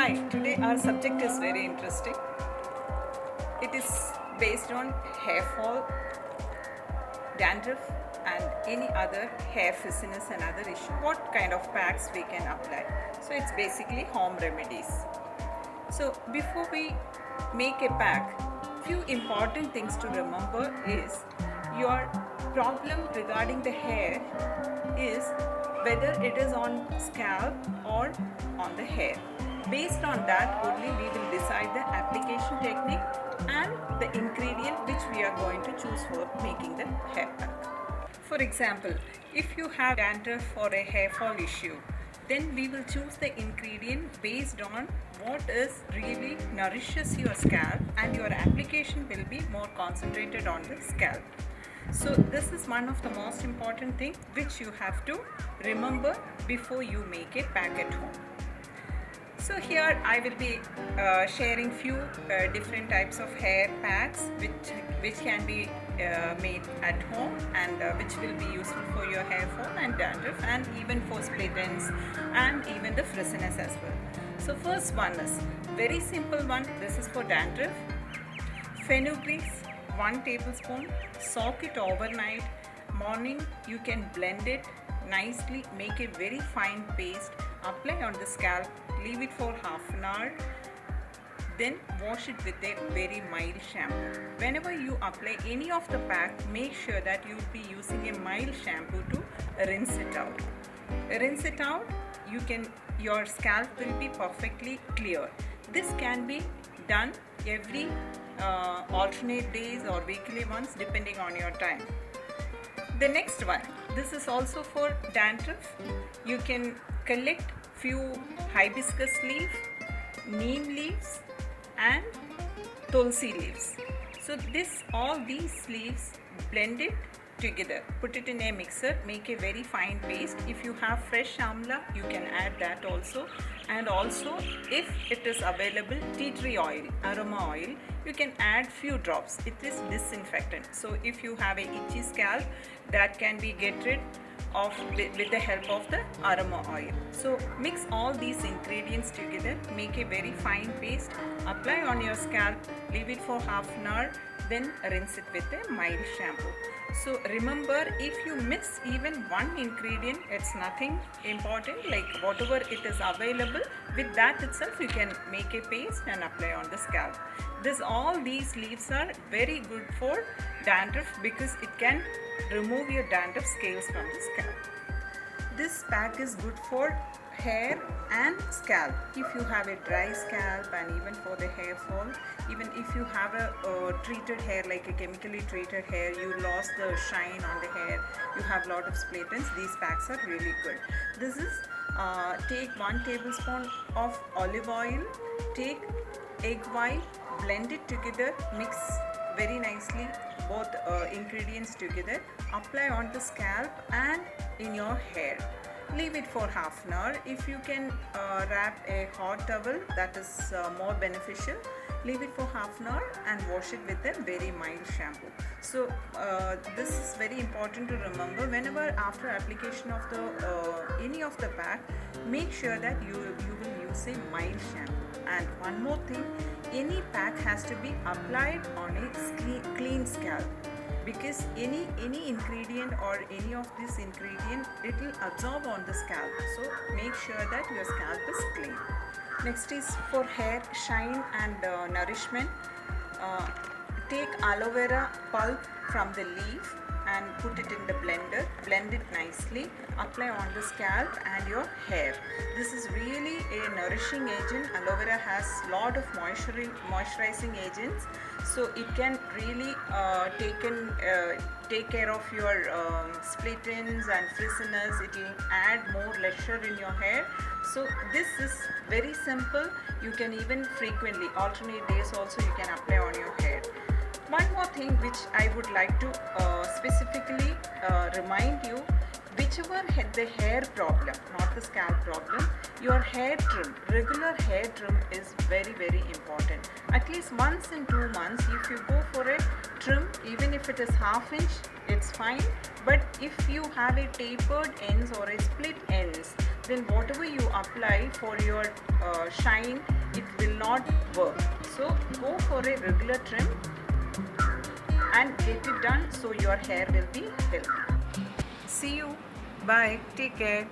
Hi, today our subject is very interesting. It is based on hair fall, dandruff, and any other hair frizziness and other issue. What kind of packs we can apply? So it's basically home remedies. So before we make a pack, few important things to remember is your problem regarding the hair is whether it is on scalp or on the hair. Based on that only we will decide the application technique and the ingredient which we are going to choose for making the hair pack. For example, if you have dandruff or a hair fall issue, then we will choose the ingredient based on what is really nourishes your scalp, and your application will be more concentrated on the scalp. So this is one of the most important thing which you have to remember before you make a pack at home. So here I will be sharing few different types of hair packs which can be made at home, and which will be useful for your hair fall and dandruff, and even for split ends and even the frizziness as well. So first one is very simple one. This is for dandruff. Fenugreek 1 tablespoon. Soak it overnight. Morning you can blend it nicely, make a very fine paste, apply on the scalp, leave it for half an hour, then wash it with a very mild shampoo. Whenever you apply any of the pack, make sure that you will be using a mild shampoo to rinse it out. Rinse it out, your scalp will be perfectly clear. This can be done every alternate days or weekly once depending on your time. The next one, this is also for dandruff. You can collect few hibiscus leaf, neem leaves, and tulsi leaves. So all these leaves, blend it together, put it in a mixer, make a very fine paste. If you have fresh amla, you can add that also. And also, if it is available, tea tree oil, aroma oil, you can add few drops. It is disinfectant. So if you have a itchy scalp, that can be get rid of with the help of the aroma oil. So mix all these ingredients together, make a very fine paste, apply on your scalp, leave it for half an hour, then rinse it with a mild shampoo. So remember, if you miss even one ingredient, it's nothing important, like whatever it is available, with that itself you can make a paste and apply on the scalp. All these leaves are very good for dandruff because it can remove your dandruff scales from the scalp. This pack is good for hair and scalp. If you have a dry scalp, and even for the hair fall, even if you have a treated hair, like a chemically treated hair, you lost the shine on the hair, you have lot of split ends, these packs are really good. This is take 1 tablespoon of olive oil, take egg white, blend it together, mix very nicely both ingredients together, apply on the scalp and in your hair. Leave it for half an hour. If you can wrap a hot towel, that is more beneficial. Leave it for half an hour and wash it with a very mild shampoo. So this is very important to remember. Whenever after application of the any of the pack, make sure that you will use a mild shampoo. And one more thing, any pack has to be applied on a clean scalp, because any ingredient or any of this ingredient, it will absorb on the scalp. So make sure that your scalp is clean. Next is for hair shine and nourishment. Take aloe vera pulp from the leaf and put it in the blender, blend it nicely, apply on the scalp and your hair. This is really a nourishing agent. Aloe vera has lot of moisturizing agents, so it can really take care of your split ends and frizziness. It will add more leisure in your hair. So this is very simple. You can even frequently, alternate days also, you can apply on your hair. One more thing which I would like to specifically remind you, whichever the hair problem, not the scalp problem, your hair trim, regular hair trim is very important. At at least once in 2 months, if you go for a trim, even if it is half inch, it's fine. But if you have a tapered ends or a split ends, then whatever you apply for your shine, it will not work. So go for a regular trim and get it done so your hair will be healthy. See you. Bye. Take care.